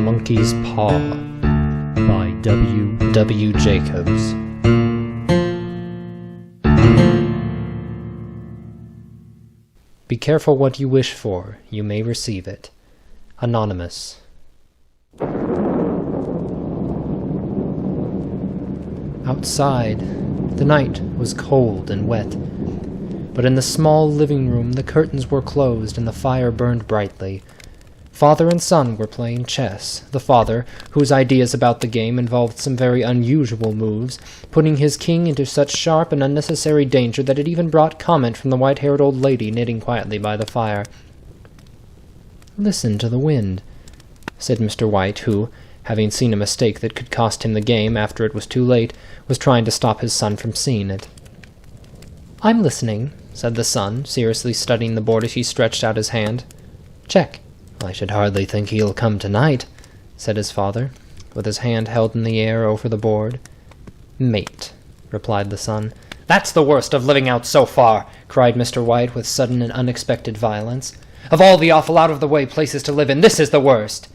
Monkey's Paw by W. Jacobs. Be careful what you wish for, you may receive it. Anonymous. Outside, the night was cold and wet, but in the small living room the curtains were closed and the fire burned brightly. Father and son were playing chess, the father, whose ideas about the game involved some very unusual moves, putting his king into such sharp and unnecessary danger that it even brought comment from the white-haired old lady knitting quietly by the fire. "Listen to the wind," said Mr. White, who, having seen a mistake that could cost him the game after it was too late, was trying to stop his son from seeing it. "I'm listening," said the son, seriously studying the board as he stretched out his hand. "Check." "I should hardly think he'll come tonight," said his father, with his hand held in the air over the board. "Mate," replied the son. "That's the worst of living out so far," cried Mr. White with sudden and unexpected violence. "Of all the awful out-of-the-way places to live in, this is the worst.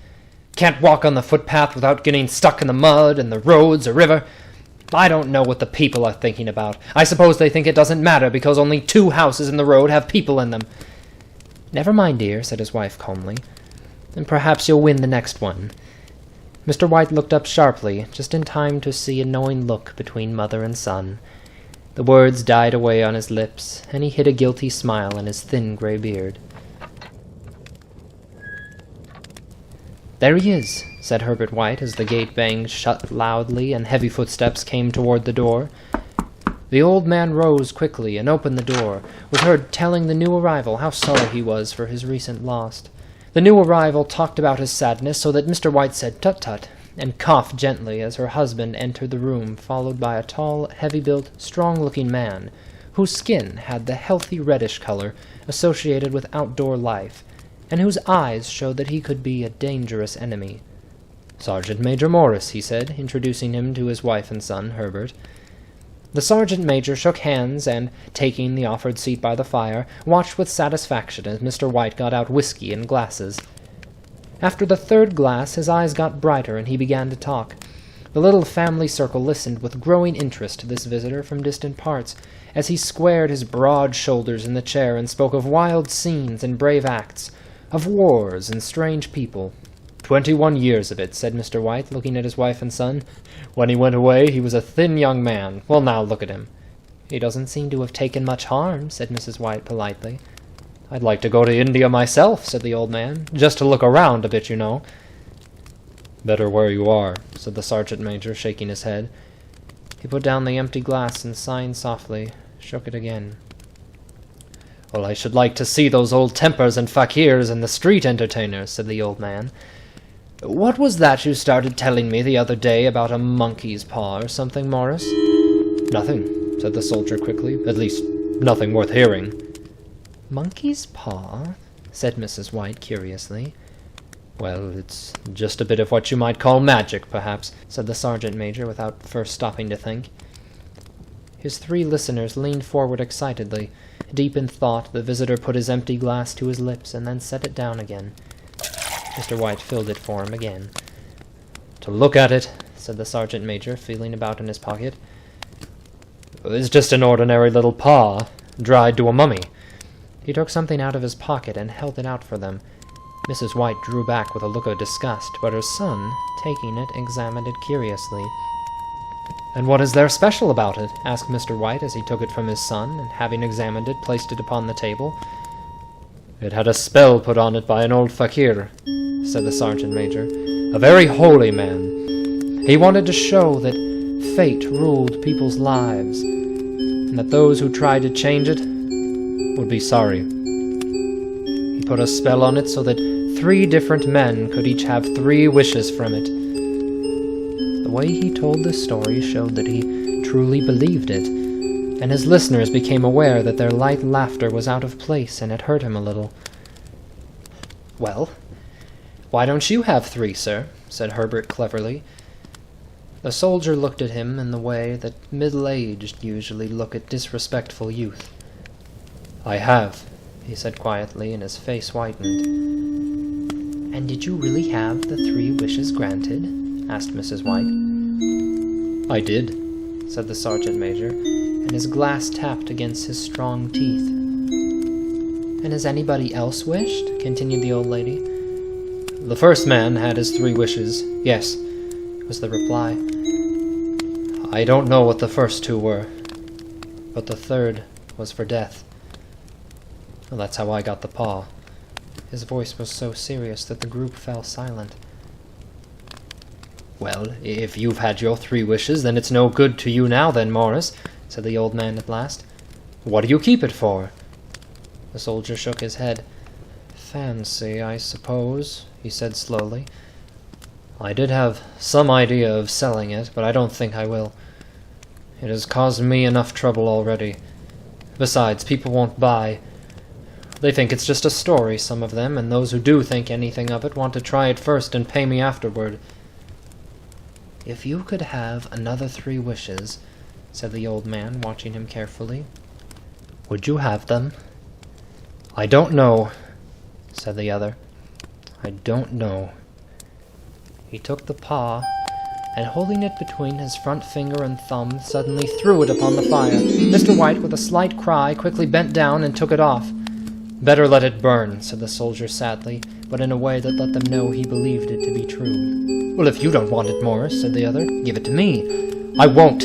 Can't walk on the footpath without getting stuck in the mud and the roads or river. I don't know what the people are thinking about. I suppose they think it doesn't matter because only 2 houses in the road have people in them." "Never mind, dear," said his wife calmly. "And perhaps you'll win the next one." Mr. White looked up sharply, just in time to see a knowing look between mother and son. The words died away on his lips, and he hid a guilty smile in his thin gray beard. "There he is," said Herbert White, as the gate banged shut loudly and heavy footsteps came toward the door. The old man rose quickly and opened the door, was heard telling the new arrival how sorry he was for his recent loss. The new arrival talked about his sadness, so that Mr. White said "tut-tut," and coughed gently as her husband entered the room, followed by a tall, heavy-built, strong-looking man, whose skin had the healthy reddish color associated with outdoor life, and whose eyes showed that he could be a dangerous enemy. "Sergeant Major Morris," he said, introducing him to his wife and son, Herbert. The sergeant major shook hands and, taking the offered seat by the fire, watched with satisfaction as Mr. White got out whiskey and glasses. After the 3rd glass, his eyes got brighter and he began to talk. The little family circle listened with growing interest to this visitor from distant parts, as he squared his broad shoulders in the chair and spoke of wild scenes and brave acts, of wars and strange people. 21 years of it," said Mr. White, looking at his wife and son. "When he went away, he was a thin young man. Well, now, look at him." "He doesn't seem to have taken much harm," said Mrs. White politely. "I'd like to go to India myself," said the old man. "Just to look around a bit, you know." "Better where you are," said the sergeant major, shaking his head. He put down the empty glass and, sighing softly, shook it again. "Well, I should like to see those old tempers and fakirs and the street entertainers," said the old man. "What was that you started telling me the other day about a monkey's paw or something, Morris?" "Nothing," said the soldier quickly. "At least, nothing worth hearing." "Monkey's paw?" said Mrs. White curiously. "Well, it's just a bit of what you might call magic, perhaps," said the sergeant major without first stopping to think. His 3 listeners leaned forward excitedly. Deep in thought, the visitor put his empty glass to his lips and then set it down again. Mr. White filled it for him again. "To look at it," said the sergeant major, feeling about in his pocket, "it's just an ordinary little paw, dried to a mummy." He took something out of his pocket and held it out for them. Mrs. White drew back with a look of disgust, but her son, taking it, examined it curiously. "And what is there special about it?" asked Mr. White as he took it from his son, and having examined it, placed it upon the table. "It had a spell put on it by an old fakir," said the sergeant major. "A very holy man. He wanted to show that fate ruled people's lives, and that those who tried to change it would be sorry. He put a spell on it so that 3 different men could each have 3 wishes from it." The way he told this story showed that he truly believed it, and his listeners became aware that their light laughter was out of place and it hurt him a little. "Well, why don't you have 3, sir?" said Herbert cleverly. The soldier looked at him in the way that middle-aged usually look at disrespectful youth. "I have," he said quietly, and his face whitened. "And did you really have the 3 wishes granted?" asked Mrs. White. "I did," said the sergeant major, and his glass tapped against his strong teeth. "And has anybody else wished?" continued the old lady. "The first man had his 3 wishes, yes," was the reply. "I don't know what the first 2 were, but the 3rd was for death. Well, that's how I got the paw." His voice was so serious that the group fell silent. "Well, if you've had your 3 wishes, then it's no good to you now then, Morris," said the old man at last. "What do you keep it for?" The soldier shook his head. "Fancy, I suppose," he said slowly. "I did have some idea of selling it, but I don't think I will. It has caused me enough trouble already. Besides, people won't buy. They think it's just a story, some of them, and those who do think anything of it want to try it first and pay me afterward." "If you could have another 3 wishes," said the old man, watching him carefully, "would you have them?" "I don't know," said the other. "I don't know." He took the paw, and holding it between his front finger and thumb, suddenly threw it upon the fire. Mr. White, with a slight cry, quickly bent down and took it off. "Better let it burn," said the soldier sadly, but in a way that let them know he believed it to be true. "Well, if you don't want it, Morris," said the other, "give it to me." "I won't,"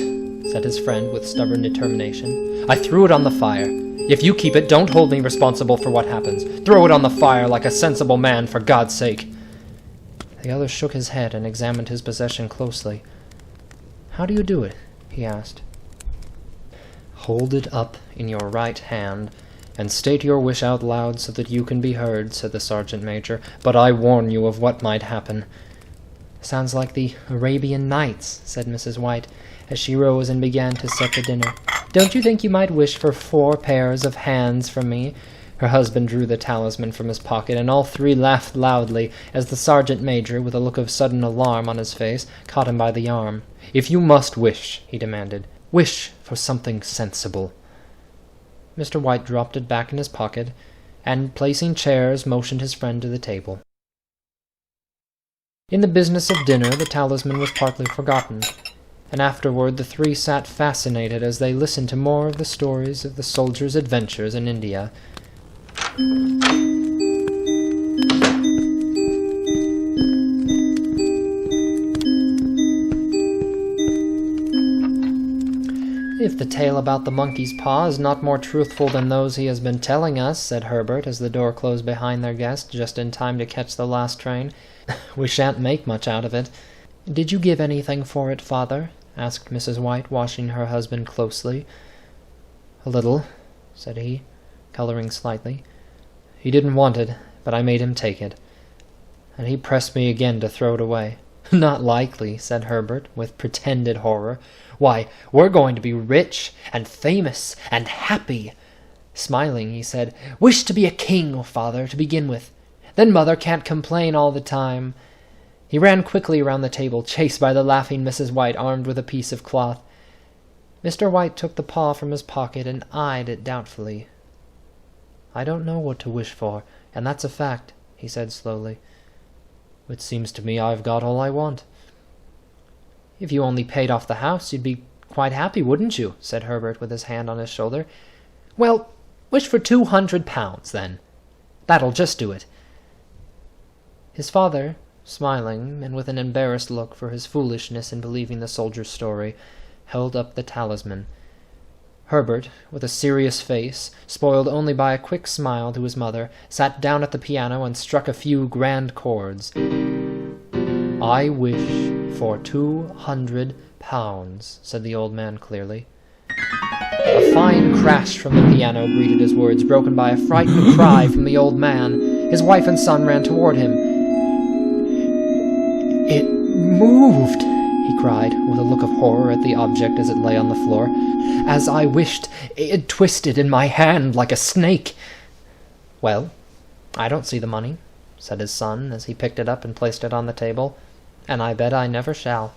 said his friend with stubborn determination. "I threw it on the fire. If you keep it, don't hold me responsible for what happens. Throw it on the fire like a sensible man, for God's sake." The other shook his head and examined his possession closely. "How do you do it?" he asked. "Hold it up in your right hand, and state your wish out loud so that you can be heard," said the sergeant major, "but I warn you of what might happen." "Sounds like the Arabian Nights," said Mrs. White, as she rose and began to set the dinner. "Don't you think you might wish for 4 pairs of hands from me?" Her husband drew the talisman from his pocket, and all 3 laughed loudly as the sergeant major, with a look of sudden alarm on his face, caught him by the arm. "If you must wish," he demanded, "wish for something sensible." Mr. White dropped it back in his pocket, and, placing chairs, motioned his friend to the table. In the business of dinner, the talisman was partly forgotten, and afterward the 3 sat fascinated as they listened to more of the stories of the soldier's adventures in India. "If the tale about the monkey's paw is not more truthful than those he has been telling us," said Herbert, as the door closed behind their guest just in time to catch the last train, "we shan't make much out of it." "Did you give anything for it, father?" asked Mrs. White, watching her husband closely. "A little," said he, coloring slightly. "He didn't want it, but I made him take it. And he pressed me again to throw it away." "Not likely," said Herbert, with pretended horror. "Why, we're going to be rich and famous and happy." Smiling, he said, "Wish to be a king, father, to begin with. Then mother can't complain all the time." He ran quickly around the table, chased by the laughing Mrs. White, armed with a piece of cloth. Mr. White took the paw from his pocket and eyed it doubtfully. "I don't know what to wish for, and that's a fact," he said slowly. "It seems to me I've got all I want." "If you only paid off the house, you'd be quite happy, wouldn't you?" said Herbert, with his hand on his shoulder. "Well, wish for £200, then. That'll just do it." His father, smiling, and with an embarrassed look for his foolishness in believing the soldier's story, held up the talisman. Herbert, with a serious face, spoiled only by a quick smile to his mother, sat down at the piano and struck a few grand chords. "I wish for £200, said the old man clearly. A fine crash from the piano greeted his words, broken by a frightened cry from the old man. His wife and son ran toward him. "It moved!" he cried, with a look of horror at the object as it lay on the floor. "As I wished, it twisted in my hand like a snake." "Well, I don't see the money," said his son, as he picked it up and placed it on the table, "and I bet I never shall."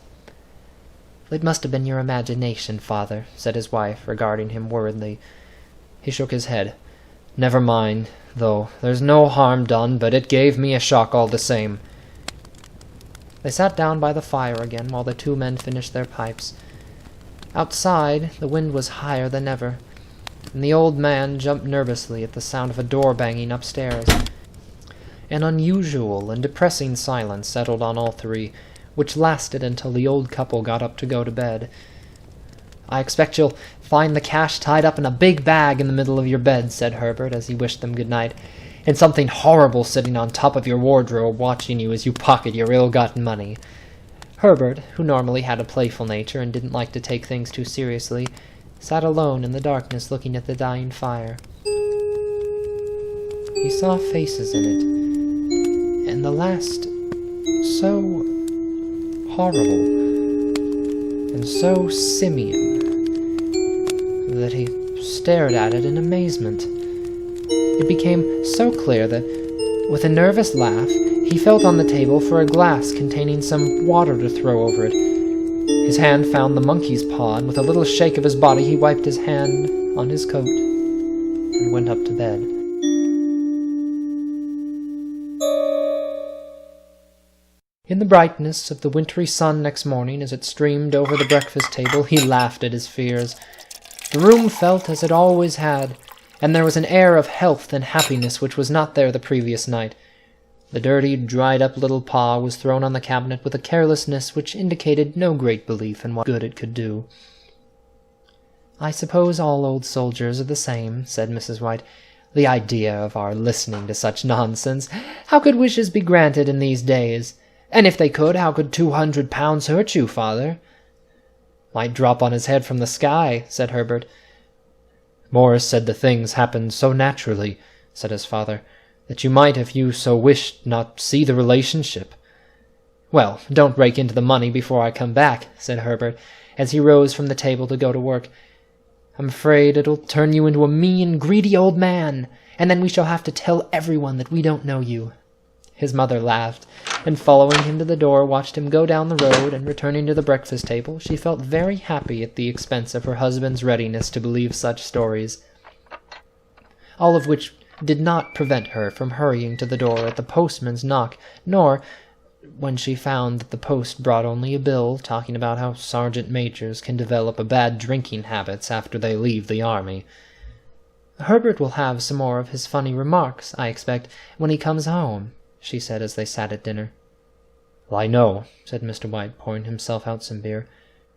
"It must have been your imagination, father," said his wife, regarding him worriedly. He shook his head. "Never mind. though there's no harm done, but it gave me a shock all the same." They sat down by the fire again while the two men finished their pipes. Outside, the wind was higher than ever, and the old man jumped nervously at the sound of a door banging upstairs. An unusual and depressing silence settled on all three, which lasted until the old couple got up to go to bed. "I expect you'll find the cash tied up in a big bag in the middle of your bed," said Herbert as he wished them good night, "and something horrible sitting on top of your wardrobe watching you as you pocket your ill-gotten money." Herbert, who normally had a playful nature and didn't like to take things too seriously, sat alone in the darkness looking at the dying fire. He saw faces in it, and the last so horrible and so simian that he stared at it in amazement. It became so clear that, with a nervous laugh, he felt on the table for a glass containing some water to throw over it. His hand found the monkey's paw, and with a little shake of his body he wiped his hand on his coat and went up to bed. In the brightness of the wintry sun next morning, as it streamed over the breakfast table, he laughed at his fears. The room felt as it always had, and there was an air of health and happiness which was not there the previous night. The dirty, dried-up little paw was thrown on the cabinet with a carelessness which indicated no great belief in what good it could do. "I suppose all old soldiers are the same," said Mrs. White. "The idea of our listening to such nonsense! How could wishes be granted in these days? And if they could, how could £200 hurt you, father?" "Might drop on his head from the sky," said Herbert. "Morris said the things happened so naturally," said his father, "that you might, if you so wished, not see the relationship." "Well, don't break into the money before I come back," said Herbert, as he rose from the table to go to work. "I'm afraid it'll turn you into a mean, greedy old man, and then we shall have to tell everyone that we don't know you." His mother laughed, and following him to the door, watched him go down the road, and returning to the breakfast table, she felt very happy at the expense of her husband's readiness to believe such stories. All of which did not prevent her from hurrying to the door at the postman's knock, nor, when she found that the post brought only a bill talking about how sergeant majors can develop a bad drinking habits after they leave the army. "Herbert will have some more of his funny remarks, I expect, when he comes home," she said as they sat at dinner. "Well, I know," said Mr. White, pouring himself out some beer.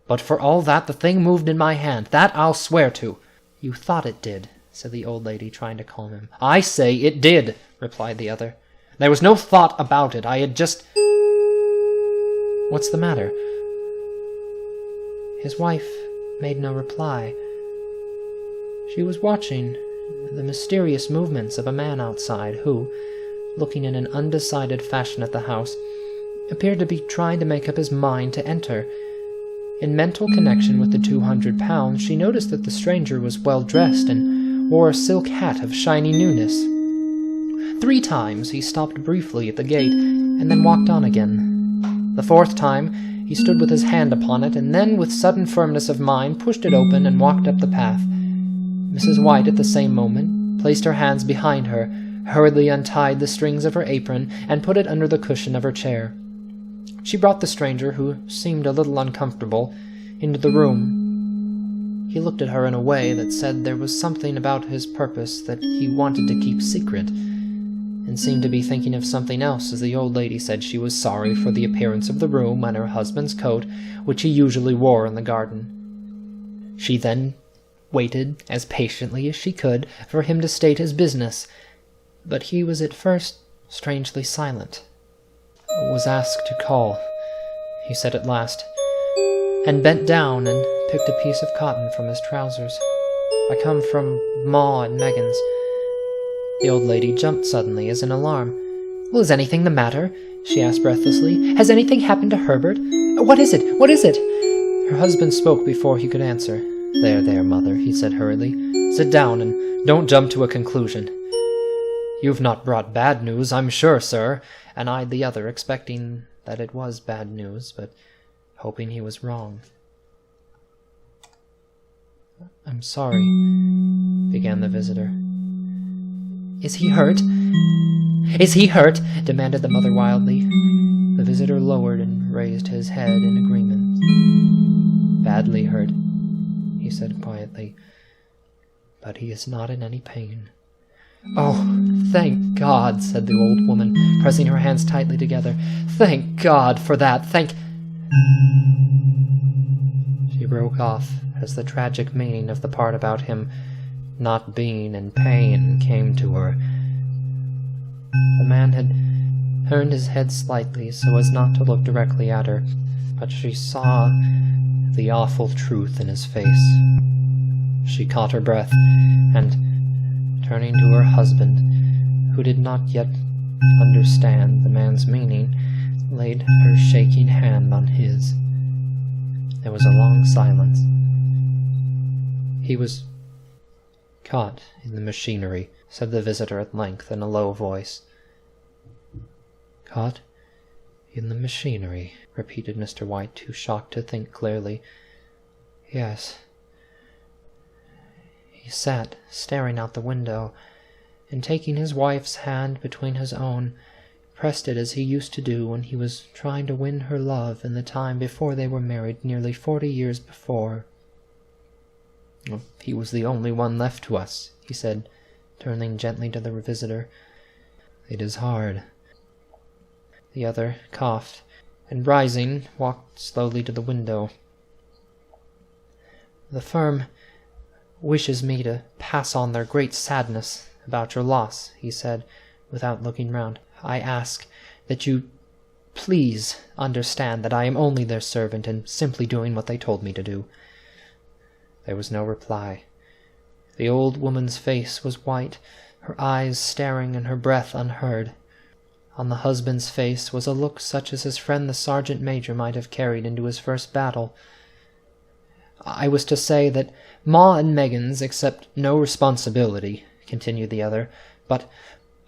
"But for all that, the thing moved in my hand. That I'll swear to." "You thought it did," said the old lady, trying to calm him. "I say it did," replied the other. "There was no thought about it. I had just—" "What's the matter?" His wife made no reply. She was watching the mysterious movements of a man outside who, looking in an undecided fashion at the house, appeared to be trying to make up his mind to enter. In mental connection with the £200, she noticed that the stranger was well-dressed and wore a silk hat of shiny newness. 3 times he stopped briefly at the gate, and then walked on again. The 4th time he stood with his hand upon it, and then, with sudden firmness of mind, pushed it open and walked up the path. Mrs. White, at the same moment, placed her hands behind her, hurriedly untied the strings of her apron, and put it under the cushion of her chair. She brought the stranger, who seemed a little uncomfortable, into the room. He looked at her in a way that said there was something about his purpose that he wanted to keep secret, and seemed to be thinking of something else as the old lady said she was sorry for the appearance of the room and her husband's coat, which he usually wore in the garden. She then waited as patiently as she could for him to state his business, but he was at first strangely silent. "Was asked to call," he said at last, and bent down and picked a piece of cotton from his trousers. "I come from Ma and Megan's." The old lady jumped suddenly as in alarm. "Well, is anything the matter?" she asked breathlessly. "Has anything happened to Herbert? What is it? What is it?" Her husband spoke before he could answer. There, mother," he said hurriedly. "Sit down and don't jump to a conclusion. You've not brought bad news, I'm sure, sir," and eyed the other, expecting that it was bad news, but hoping he was wrong. "I'm sorry," began the visitor. Is he hurt? Is he hurt?" demanded the mother wildly. The visitor lowered and raised his head in agreement. "Badly hurt," he said quietly, "but he is not in any pain." "Oh, thank God," said the old woman, pressing her hands tightly together. "Thank God for that, thank—" She broke off as the tragic meaning of the part about him not being in pain came to her. The man had turned his head slightly so as not to look directly at her, but she saw the awful truth in his face. She caught her breath, and, turning to her husband, who did not yet understand the man's meaning, laid her shaking hand on his. There was a long silence. "He was caught in the machinery," said the visitor at length in a low voice. "Caught in the machinery," repeated Mr. White, too shocked to think clearly. "Yes." He sat staring out the window, and taking his wife's hand between his own, pressed it as he used to do when he was trying to win her love in the time before they were married nearly 40 years before. "He was the only one left to us," he said, turning gently to the visitor. "It is hard." The other coughed, and rising, walked slowly to the window. "The firm wishes me to pass on their great sadness about your loss," he said, without looking round. "I ask that you please understand that I am only their servant and simply doing what they told me to do." There was no reply. The old woman's face was white, her eyes staring and her breath unheard. On the husband's face was a look such as his friend the sergeant major might have carried into his first battle. "I was to say that Ma and Meggins accept no responsibility," continued the other, "but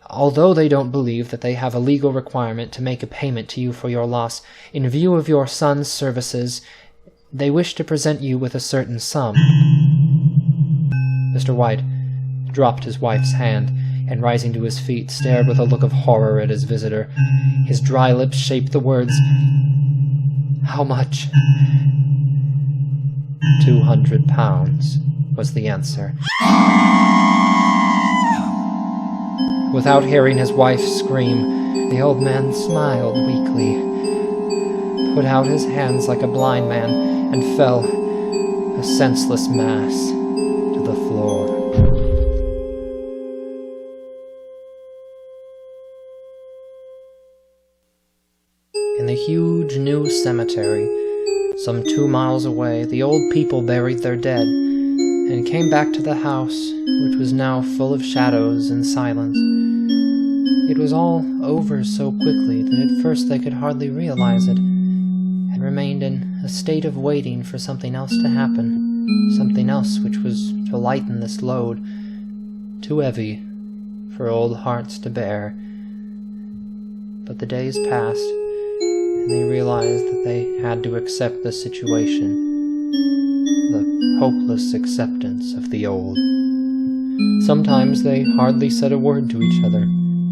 although they don't believe that they have a legal requirement to make a payment to you for your loss, in view of your son's services, they wish to present you with a certain sum." Mr. White dropped his wife's hand, and rising to his feet, stared with a look of horror at his visitor. His dry lips shaped the words, "How much?" £200, was the answer. Without hearing his wife scream, the old man smiled weakly, put out his hands like a blind man, and fell, a senseless mass, to the floor. In the huge new cemetery, some 2 miles away, the old people buried their dead, and came back to the house, which was now full of shadows and silence. It was all over so quickly that at first they could hardly realize it, and remained in a state of waiting for something else to happen, something else which was to lighten this load, too heavy for old hearts to bear. But the days passed, and they realized that they had to accept the situation, the hopeless acceptance of the old. Sometimes they hardly said a word to each other,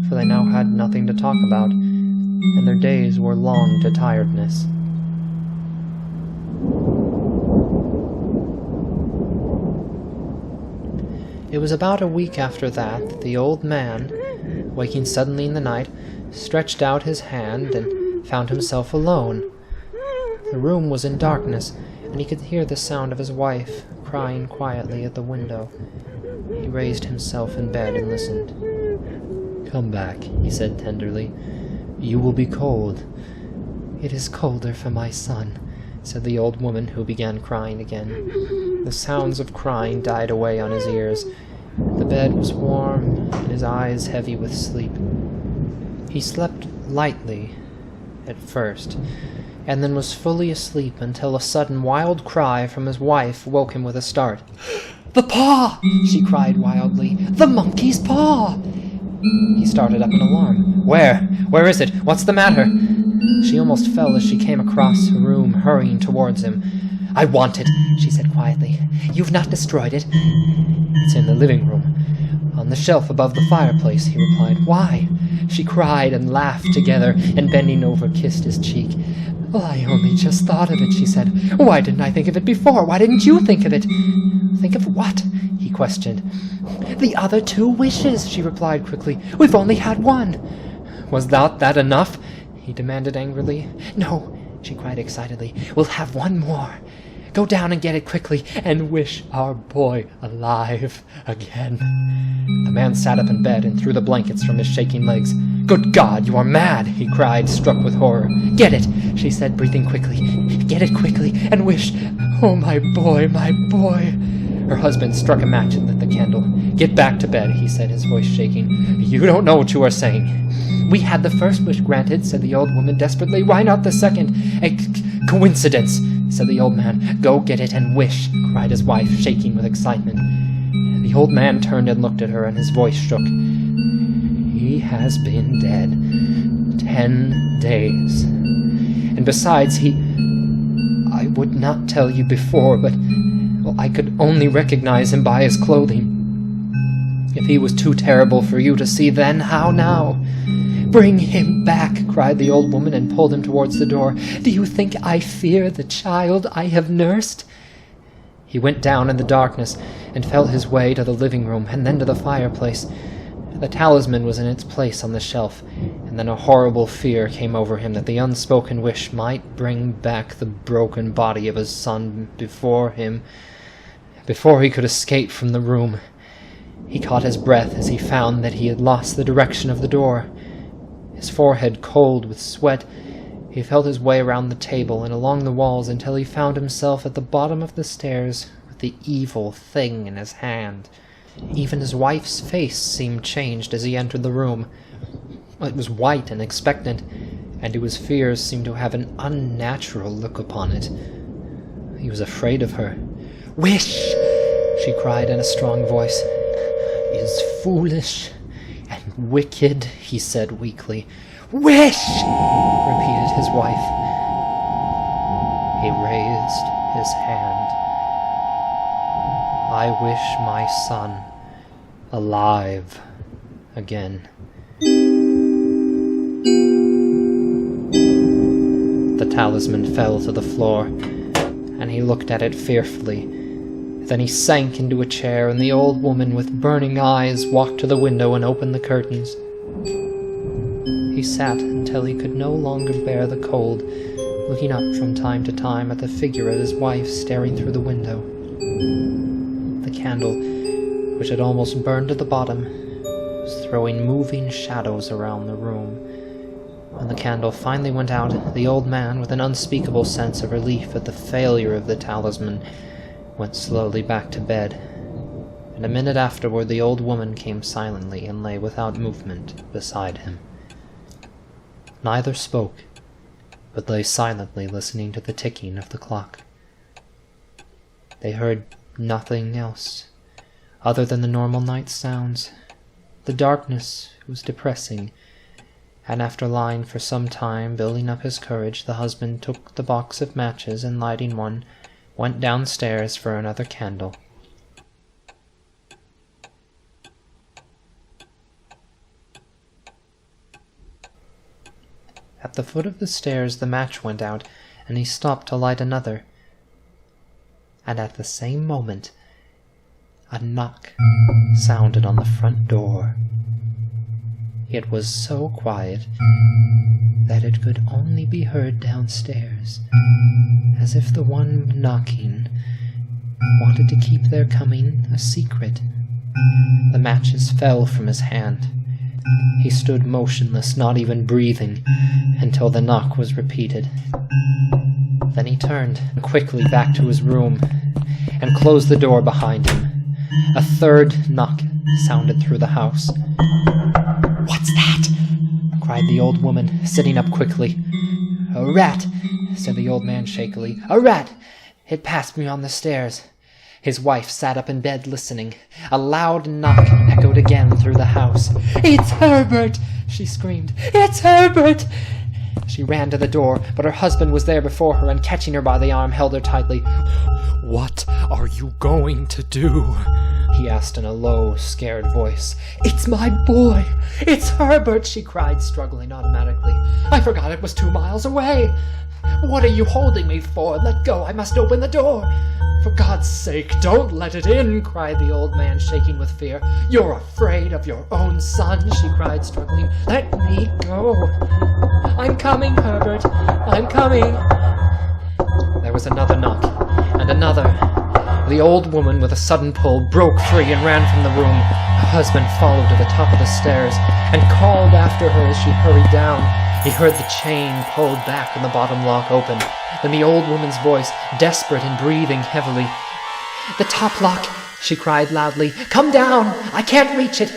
for they now had nothing to talk about, and their days were long to tiredness. It was about a week after that the old man, waking suddenly in the night, stretched out his hand and found himself alone. The room was in darkness, and he could hear the sound of his wife crying quietly at the window. He raised himself in bed and listened. "Come back," he said tenderly. "You will be cold." "It is colder for my son," said the old woman, who began crying again. The sounds of crying died away on his ears. The bed was warm, and his eyes heavy with sleep. He slept lightly at first, and then was fully asleep until a sudden wild cry from his wife woke him with a start. "The paw!" she cried wildly. "The monkey's paw!" He started up in alarm. Where is it? What's the matter?" She almost fell as she came across the room, hurrying towards him. "I want it," she said quietly. "You've not destroyed it?" "It's in the living room, on on the shelf above the fireplace," he replied. "Why?" She cried and laughed together, and bending over kissed his cheek. "Well, I only just thought of it," she said. "Why didn't I think of it before? Why didn't you think of it?" "Think of what?" he questioned. "The other 2 wishes," she replied quickly. "We've only had one." "Was that enough?" he demanded angrily. "No," she cried excitedly. "We'll have one more. Go down and get it quickly, and wish our boy alive again." The man sat up in bed and threw the blankets from his shaking legs. "Good God, you are mad!" he cried, struck with horror. "Get it," she said, breathing quickly. "Get it quickly, and wish... Oh, my boy, my boy!" Her husband struck a match and lit the candle. "Get back to bed," he said, his voice shaking. "You don't know what you are saying." "We had the first wish granted," said the old woman desperately. "Why not the second?" "A coincidence," said the old man. "Go get it and wish," cried his wife, shaking with excitement. The old man turned and looked at her, and his voice shook. "He has been dead 10 days. And besides, I would not tell you before, but I could only recognize him by his clothing. If he was too terrible for you to see then, how now?" "Bring him back," cried the old woman, and pulled him towards the door. "Do you think I fear the child I have nursed?" He went down in the darkness and felt his way to the living room and then to the fireplace. The talisman was in its place on the shelf, and then a horrible fear came over him that the unspoken wish might bring back the broken body of his son before he could escape from the room. He caught his breath as he found that he had lost the direction of the door. His forehead cold with sweat, he felt his way around the table and along the walls until he found himself at the bottom of the stairs with the evil thing in his hand. Even his wife's face seemed changed as he entered the room. It was white and expectant, and his fears seemed to have an unnatural look upon it. He was afraid of her. "Wish!" she cried in a strong voice. "Is foolish and wicked," he said weakly. "Wish!" repeated his wife. He raised his hand. "I wish my son alive again." The talisman fell to the floor, and he looked at it fearfully. Then he sank into a chair, and the old woman with burning eyes walked to the window and opened the curtains. He sat until he could no longer bear the cold, looking up from time to time at the figure of his wife staring through the window. The candle, which had almost burned to the bottom, was throwing moving shadows around the room. When the candle finally went out, the old man, with an unspeakable sense of relief at the failure of the talisman, went slowly back to bed, and a minute afterward the old woman came silently and lay without movement beside him. Neither spoke, but lay silently listening to the ticking of the clock. They heard nothing else, other than the normal night sounds. The darkness was depressing, and after lying for some time building up his courage, the husband took the box of matches and, lighting one, went downstairs for another candle. At the foot of the stairs the match went out, and he stopped to light another. And at the same moment a knock sounded on the front door. It was so quiet that it could only be heard downstairs, as if the one knocking wanted to keep their coming a secret. The matches fell from his hand. He stood motionless, not even breathing, until the knock was repeated. Then he turned quickly back to his room and closed the door behind him. A third knock sounded through the house. "What's that?" cried the old woman, sitting up quickly. "A rat," said the old man shakily. "A rat! It passed me on the stairs." His wife sat up in bed listening. A loud knock echoed again through the house. "It's Herbert!" she screamed. "It's Herbert!" She ran to the door, but her husband was there before her, and catching her by the arm, held her tightly. "What are you going to do?" he asked in a low, scared voice. "It's my boy! It's Herbert!" she cried, struggling automatically. "I forgot it was 2 miles away! What are you holding me for? Let go, I must open the door!" "For God's sake, don't let it in!" cried the old man, shaking with fear. "You're afraid of your own son!" she cried, struggling. "Let me go!" "I'm coming, Herbert! I'm coming!" There was another knock, and another. The old woman, with a sudden pull, broke free and ran from the room. Her husband followed to the top of the stairs and called after her as she hurried down. He heard the chain pulled back and the bottom lock open. Then the old woman's voice, desperate and breathing heavily. "The top lock!" she cried loudly. "Come down! I can't reach it!"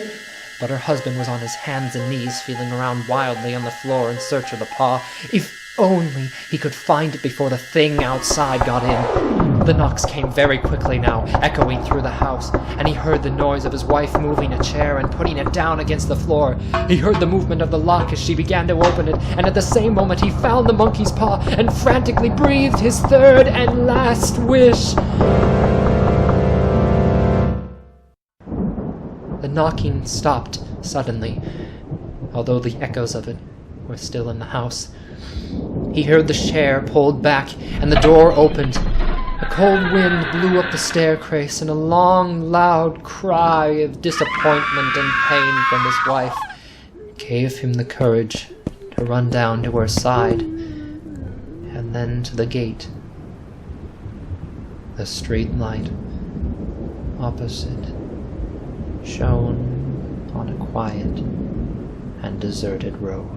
But her husband was on his hands and knees, feeling around wildly on the floor in search of the paw. If only he could find it before the thing outside got in. The knocks came very quickly now, echoing through the house, and he heard the noise of his wife moving a chair and putting it down against the floor. He heard the movement of the lock as she began to open it, and at the same moment he found the monkey's paw and frantically breathed his third and last wish. The knocking stopped suddenly, although the echoes of it were still in the house. He heard the chair pulled back, and the door opened. A cold wind blew up the staircase, and a long, loud cry of disappointment and pain from his wife gave him the courage to run down to her side, and then to the gate. The street light opposite shone on a quiet and deserted road.